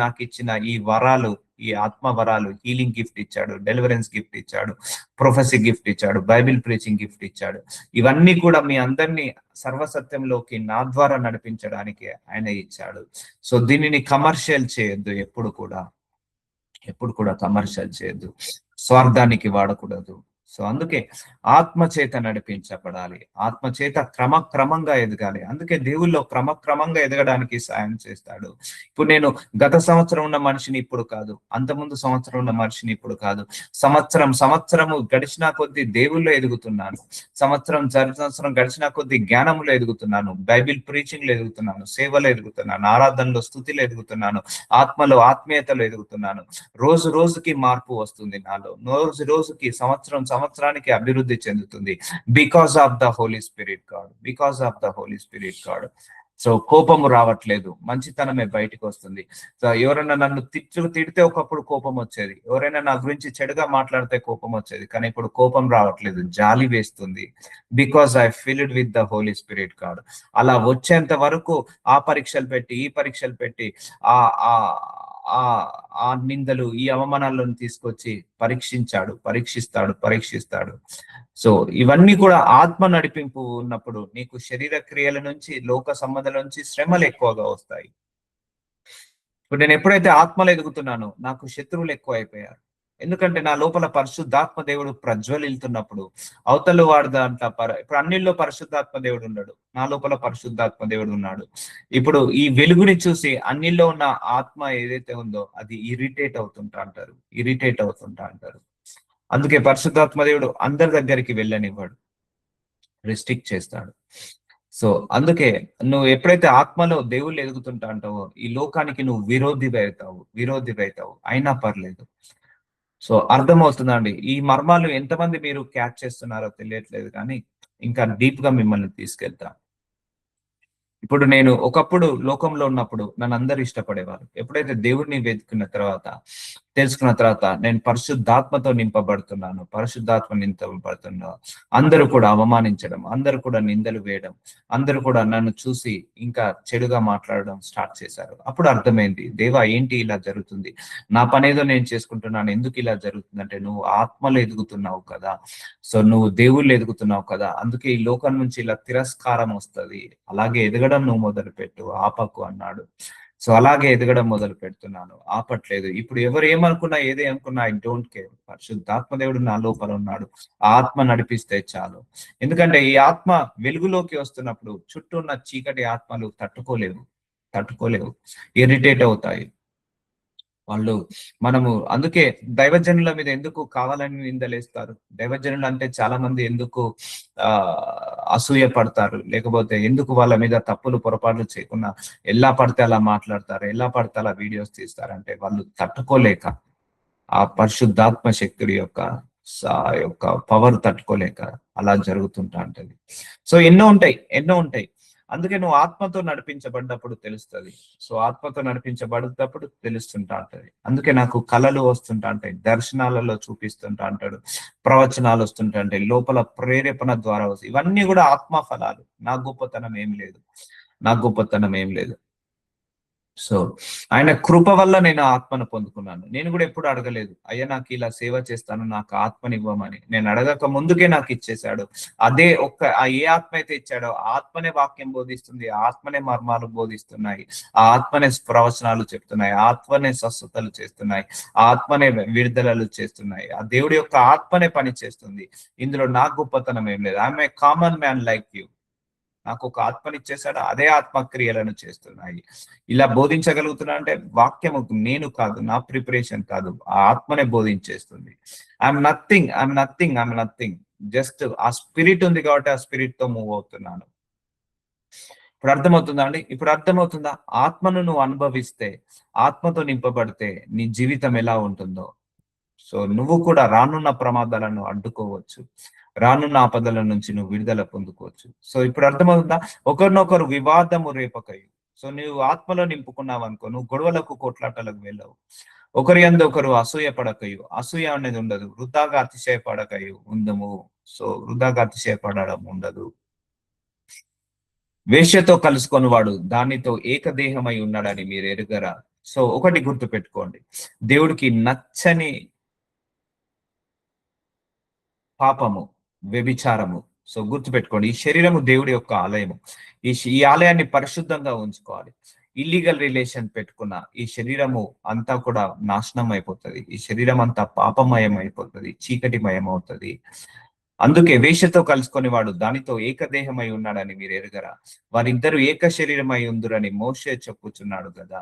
నాకు ఇచ్చిన ఈ వరాలు, ఈ ఆత్మ వరాలు, హీలింగ్ గిఫ్ట్ ఇచ్చాడు, డెలివరెన్స్ గిఫ్ట్ ఇచ్చాడు, ప్రొఫెసీ గిఫ్ట్ ఇచ్చాడు, బైబిల్ ప్రీచింగ్ గిఫ్ట్ ఇచ్చాడు. ఇవన్నీ కూడా మీ అందరినీ సర్వసత్యంలోకి నా ద్వారా నడిపించడానికి ఆయన ఇచ్చాడు. సో దీనిని కమర్షియల్ చేయొద్దు. ఎప్పుడు కూడా కమర్షియల్ చేయొద్దు. స్వార్థానికి వాడకూడదు. సో అందుకే ఆత్మ చేత నడిపించబడాలి. ఆత్మ చేత క్రమక్రమంగా ఎదగాలి. అందుకే దేవుల్లో క్రమక్రమంగా ఎదగడానికి సాయం చేస్తాడు. ఇప్పుడు నేను గత సంవత్సరం ఉన్న మనిషిని ఇప్పుడు కాదు. అంతకుముందు సంవత్సరం ఉన్న మనిషిని ఇప్పుడు కాదు. సంవత్సరము గడిచినా కొద్దీ దేవుల్లో ఎదుగుతున్నాను. సంవత్సరం గడిచినా కొద్దీ జ్ఞానంలో ఎదుగుతున్నాను. బైబిల్ ప్రీచింగ్ లో ఎదుగుతున్నాను. సేవలో ఎదుగుతున్నాను. ఆరాధనలో, స్థుతిలో ఎదుగుతున్నాను. ఆత్మలో, ఆత్మీయతలో ఎదుగుతున్నాను. రోజు రోజుకి మార్పు వస్తుంది నాలో. రోజుకి, సంవత్సరానికి అభివృద్ధి చెందుతుంది. Because of the holy spirit God. So కోపము రావట్లేదు, మంచితనమే బయటికి వస్తుంది. సో ఎవరైనా నన్ను తిడితే ఒకప్పుడు కోపం వచ్చేది, ఎవరైనా నా గురించి చెడుగా మాట్లాడితే కోపం వచ్చేది, కానీ ఇప్పుడు కోపం రావట్లేదు, జాలి వేస్తుంది. Because I filled with the holy spirit God. అలా వచ్చేంత వరకు ఆ పరీక్షలు పెట్టి ఈ పరీక్షలు పెట్టి ఆ ఆ ఆ ఆ నిందలు ఈ అవమానాలను తీసుకొచ్చి పరీక్షిస్తాడు. సో ఇవన్నీ కూడా ఆత్మ నడిపింపు ఉన్నప్పుడు నీకు శరీర క్రియల నుంచి, లోక సంబంధాల నుంచి శ్రమలు ఎక్కువగా వస్తాయి. ఇప్పుడు నేను ఎప్పుడైతే ఆత్మలో ఎదుగుతున్నానో నాకు శత్రువులు ఎక్కువ అయిపోయారు. ఎందుకంటే నా లోపల పరిశుద్ధాత్మ దేవుడు ప్రజ్వలిల్తున్నప్పుడు అవతల వాడు దాంట్లో ఇప్పుడు అన్నిల్లో పరిశుద్ధాత్మ దేవుడు ఉన్నాడు, నా లోపల పరిశుద్ధాత్మ దేవుడు ఉన్నాడు. ఇప్పుడు ఈ వెలుగుని చూసి అన్నిల్లో ఉన్న ఆత్మ ఏదైతే ఉందో అది ఇరిటేట్ అవుతుంటా అంటారు. అందుకే పరిశుద్ధాత్మ దేవుడు అందరి దగ్గరికి వెళ్ళనివ్వడు, రెస్ట్రిక్ట్ చేస్తాడు. సో అందుకే నువ్వు ఎప్పుడైతే ఆత్మలో దేవుళ్ళు ఎదుగుతుంటా అంటావో ఈ లోకానికి నువ్వు విరోధివైతావు అయినా పర్లేదు. సో అర్థమవుతుందండి. ఈ మర్మాలు ఎంతమంది మీరు క్యాచ్ చేస్తున్నారో తెలియట్లేదు, కానీ ఇంకా డీప్ గా మిమ్మల్ని తీసుకెళ్తా. ఇప్పుడు నేను ఒకప్పుడు లోకంలో ఉన్నప్పుడు నన్ను అందరూ ఇష్టపడేవారు. ఎప్పుడైతే దేవుడిని తెలుసుకున్న తర్వాత నేను పరిశుద్ధాత్మతో నింపబడుతున్నా, అందరూ కూడా అవమానించడం, అందరూ కూడా నిందలు వేయడం, అందరూ కూడా నన్ను చూసి ఇంకా చెడుగా మాట్లాడడం స్టార్ట్ చేశారు. అప్పుడు అర్థమైంది, దేవా ఏంటి ఇలా జరుగుతుంది, నా పనేదో నేను చేసుకుంటున్నాను, ఎందుకు ఇలా జరుగుతుంది అంటే నువ్వు ఆత్మలో ఎదుగుతున్నావు కదా, సో నువ్వు దేవుళ్ళు ఎదుగుతున్నావు కదా, అందుకే ఈ లోకం నుంచి ఇలా తిరస్కారం వస్తుంది, అలాగే ఎదగడం నువ్వు మొదలు పెట్టు, ఆపకు అన్నాడు. సో అలాగే ఎదగడం మొదలు పెడుతున్నాను, ఆపట్లేదు. ఇప్పుడు ఎవరు ఏమనుకున్నా ఏమనుకున్నా ఐ డోంట్ కేర్. పరిశుద్ధాత్మ దేవుడు నా లోపల ఉన్నాడు, ఆత్మ నడిపిస్తే చాలు. ఎందుకంటే ఈ ఆత్మ వెలుగులోకి వస్తున్నప్పుడు చుట్టూ ఉన్న చీకటి ఆత్మలు తట్టుకోలేవు, ఇరిటేట్ అవుతాయి వాళ్ళు. అందుకే దైవజనుల మీద ఎందుకు కావాలని నిందలేస్తారు? దైవజనులు అంటే చాలా మంది ఎందుకు అసూయ పడతారు, లేకపోతే ఎందుకు వాళ్ళ మీద తప్పులు పొరపాట్లు చేయకుండా ఎలా పడితే అలా మాట్లాడతారు, ఎలా పడితే అలా వీడియోస్ తీస్తారంటే వాళ్ళు తట్టుకోలేక, ఆ పరిశుద్ధాత్మ శక్తుడి యొక్క పవర్ తట్టుకోలేక అలా జరుగుతుంటా ఉంటది. సో ఎన్నో ఉంటాయి. అందుకే నువ్వు ఆత్మతో నడిపించబడ్డప్పుడు తెలుస్తుంది. సో ఆత్మతో నడిపించబడ్డప్పుడు తెలుస్తుంటా ఉంటది. అందుకే నాకు కళలు వస్తుంటా ఉంటాయి, దర్శనాలలో చూపిస్తుంటా అంటాడు, ప్రవచనాలు వస్తుంటా ఉంటాయి, లోపల ప్రేరేపణ ద్వారా వస్తాయి. ఇవన్నీ కూడా ఆత్మ ఫలాలు. నా గొప్పతనం ఏం లేదు. సో ఆయన కృప వల్ల నేను ఆత్మను పొందుకున్నాను. నేను కూడా ఎప్పుడు అడగలేదు, అయ్యా నాకు ఇలా సేవ చేస్తాను, నాకు ఆత్మనివ్వమని. నేను అడగక ముందుకే నాకు ఇచ్చేశాడు. అదే ఏ ఆత్మ అయితే ఇచ్చాడో ఆత్మనే వాక్యం బోధిస్తుంది, ఆత్మనే మర్మాలు బోధిస్తున్నాయి, ఆ ఆత్మనే ప్రవచనాలు చెప్తున్నాయి, ఆత్మనే స్వస్థతలు చేస్తున్నాయి, ఆత్మనే విడుదలలు చేస్తున్నాయి. ఆ దేవుడి యొక్క ఆత్మనే పని చేస్తుంది. ఇందులో నా గొప్పతనం ఏం లేదు. I'm a common man like you. నాకు ఒక ఆత్మనిచ్చేసాడు, అదే ఆత్మక్రియలను చేస్తున్నాయి. ఇలా బోధించగలుగుతున్నా అంటే వాక్యము నేను కాదు, నా ప్రిపరేషన్ కాదు, ఆ ఆత్మనే బోధించేస్తుంది. I'm nothing. జస్ట్ ఆ స్పిరిట్ ఉంది కాబట్టి ఆ స్పిరిట్ తో మూవ్ అవుతున్నాను. ఇప్పుడు అర్థమవుతుందా అండి? ఇప్పుడు అర్థమవుతుందా? ఆత్మను నువ్వు అనుభవిస్తే, ఆత్మతో నింపబడితే నీ జీవితం ఎలా ఉంటుందో. సో నువ్వు కూడా రానున్న ప్రమాదాలను అడ్డుకోవచ్చు, రానున్న ఆపదల నుంచి నువ్వు విడుదల పొందుకోవచ్చు. సో ఇప్పుడు అర్థమవుతుందా? ఒకరినొకరు వివాదము రేపకయు. సో నువ్వు ఆత్మలో నింపుకున్నావు అనుకో, నువ్వు గొడవలకు కొట్లాటలకు వెళ్ళవు. ఒకరి యందు ఒకరు అసూయ పడకయు, అసూయ అనేది ఉండదు. వృధాగా అతిశయపడకయు ఉందము. సో వృధాగా అతిశయపడడం ఉండదు. వేశ్యతో కలుసుకొని వాడు దానితో ఏకదేహమై ఉన్నాడని మీరు ఎరుగరా? సో ఒకటి గుర్తు పెట్టుకోండి, దేవుడికి నచ్చని పాపము, వ్యభిచారము. సో గుర్తుపెట్టుకోండి, ఈ శరీరము దేవుడి యొక్క ఆలయము. ఈ ఆలయాన్ని పరిశుద్ధంగా ఉంచుకోవాలి. ఇల్లీగల్ రిలేషన్ పెట్టుకున్న ఈ శరీరము అంతా కూడా నాశనం అయిపోతుంది, ఈ శరీరం అంతా పాపమయం అయిపోతుంది, చీకటిమయం అవుతుంది. అందుకే వేషతో కలుసుకొని వాడు దానితో ఏకదేహమై ఉన్నాడని మీరు ఎరుగరా? వారిద్దరు ఏక శరీరమై ఉందురని మోషే చెప్పుచున్నాడు కదా.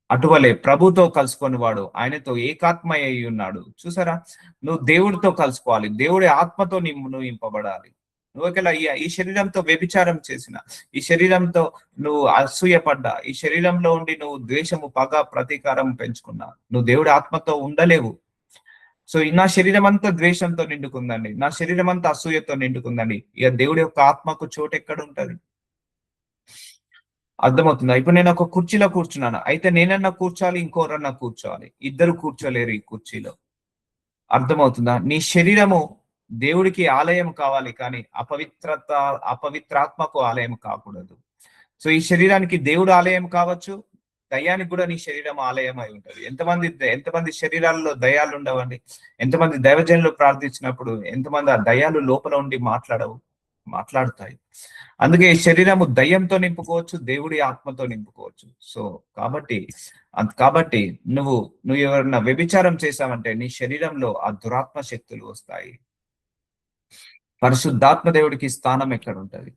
అటువలే ప్రభుతో కలుసుకొని వాడు ఆయనతో ఏకాత్మ అయి ఉన్నాడు. చూసారా? నువ్వు దేవుడితో కలుసుకోవాలి, దేవుడి ఆత్మతో నువ్వు నింపబడాలి. నువ్వు ఒకవేళ ఈ శరీరంతో వ్యభిచారం చేసిన, ఈ శరీరంతో నువ్వు అసూయపడ్డా, ఈ శరీరంలో ఉండి నువ్వు ద్వేషము, పగ, ప్రతీకారం పెంచుకున్నా, నువ్వు దేవుడి ఆత్మతో ఉండలేవు. సో నా శరీరం అంతా ద్వేషంతో నిండుకుందండి, నా శరీరం అంతా అసూయతో నిండుకుందండి, ఇక దేవుడి యొక్క ఆత్మకు చోటు ఎక్కడ ఉంటది? అర్థమవుతుందా? ఇప్పుడు నేను ఒక కుర్చీలో కూర్చున్నాను. అయితే నేనన్నా కూర్చోవాలి, ఇంకోరన్నా కూర్చోవాలి. ఇద్దరు కూర్చోలేరు ఈ కుర్చీలో. అర్థమవుతుందా? నీ శరీరము దేవుడికి ఆలయం కావాలి కానీ అపవిత్రాత్మకు ఆలయం కాకూడదు. సో ఈ శరీరానికి దేవుడు ఆలయం కావచ్చు. దయ్యానికి కూడా నీ శరీరం ఆలయం అయి ఉంటది. ఎంతమంది శరీరాల్లో దయ్యాలు ఉండవండి? ఎంతమంది దైవజనులు ప్రార్థించినప్పుడు ఎంతమంది ఆ దయ్యాలు లోపల ఉండి మాట్లాడతాయి. అందుకే ఈ శరీరము దయ్యంతో నింపుకోవచ్చు, దేవుడి ఆత్మతో నింపుకోవచ్చు. సో కాబట్టి కాబట్టి నువ్వు ఎవరన్నా వ్యభిచారం చేశావంటే నీ శరీరంలో ఆ దురాత్మ శక్తులు వస్తాయి. పరిశుద్ధాత్మ దేవుడికి స్థానం ఎక్కడ ఉంటది?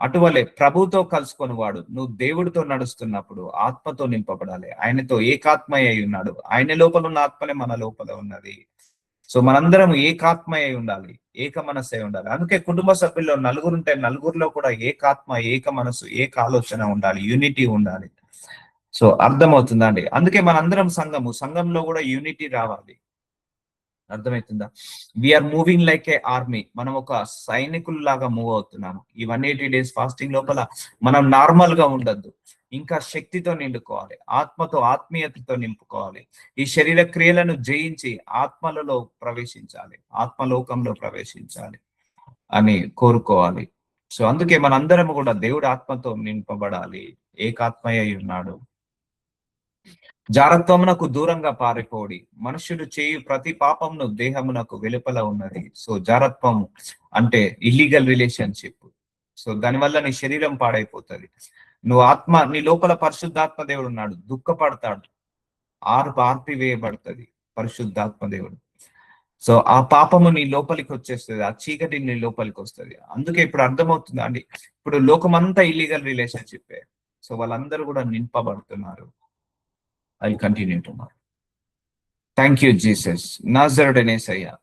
అటువలే ప్రభుతో కలుసుకొని వాడు నువ్వు దేవుడితో నడుస్తున్నప్పుడు ఆత్మతో నింపబడాలి. ఆయనతో ఏకాత్మయ్య ఉన్నాడు. ఆయన లోపల ఉన్న ఆత్మనే మన లోపల ఉన్నది. సో మనందరం ఏకాత్మయ్య ఉండాలి, ఏక మనస్సై ఉండాలి. అందుకే కుటుంబ సభ్యుల్లో నలుగురుంటే నలుగురిలో కూడా ఏకాత్మ, ఏక మనసు, ఏక ఆలోచన ఉండాలి, యూనిటీ ఉండాలి. సో అర్థమవుతుందండి. అందుకే మనందరం సంఘంలో కూడా యూనిటీ రావాలి. అర్థమవుతుందా? We are moving like a army. మనం ఒక సైనికుల్లాగా మూవ్ అవుతున్నాము. ఈ 180 డేస్ ఫాస్టింగ్ లోపల మనం నార్మల్ గా ఉండద్దు. ఇంకా శక్తితో నిండుకోవాలి, ఆత్మతో ఆత్మీయతతో నింపుకోవాలి. ఈ శరీర క్రియలను జయించి ఆత్మలలో ప్రవేశించాలి, ఆత్మలోకంలో ప్రవేశించాలి అని కోరుకోవాలి. సో అందుకే మనందరం కూడా దేవుడి ఆత్మతో నింపబడాలి. ఏకాత్మయ్య ఉన్నాడు. జారత్వమునకు దూరంగా పారిపోడి. మనుష్యుడు చేయు ప్రతి పాపమును దేహమునకు వెలుపల ఉన్నది. సో జారత్వం అంటే ఇల్లీగల్ రిలేషన్షిప్. సో దానివల్ల నీ శరీరం పాడైపోతుంది. నీ లోపల పరిశుద్ధాత్మ దేవుడు ఉన్నాడు, దుఃఖపడతాడు, ఆర్పివేయబడుతుంది పరిశుద్ధాత్మ దేవుడు. సో ఆ పాపము నీ లోపలికి వచ్చేస్తుంది, ఆ చీకటి నీ లోపలికి వస్తుంది. అందుకే ఇప్పుడు అర్థమవుతుందా అండి? ఇప్పుడు లోకమంతా ఇల్లీగల్ రిలేషన్షిప్. సో వాళ్ళందరూ కూడా నింపబడుతున్నారు. I'll continue tomorrow. Thank you, Jesus. Nazarene Saya.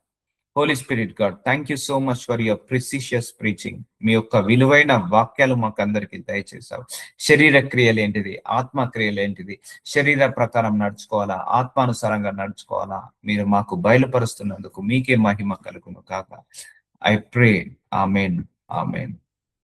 Holy Spirit God, thank you so much for your precious preaching. మీ యొక్క విలువైన వాక్యాలు మాకు అందరికి దయచేసావు. శరీర క్రియలు ఏంటిది, ఆత్మ క్రియలు ఏంటిది, శరీర ప్రకారం నడుచుకోవాలా, ఆత్మానుసారంగా నడుచుకోవాలా, మీరు మాకు బయలుపరుస్తున్నందుకు మీకే మహిమ కలుగును కాక. I pray. Amen. Amen.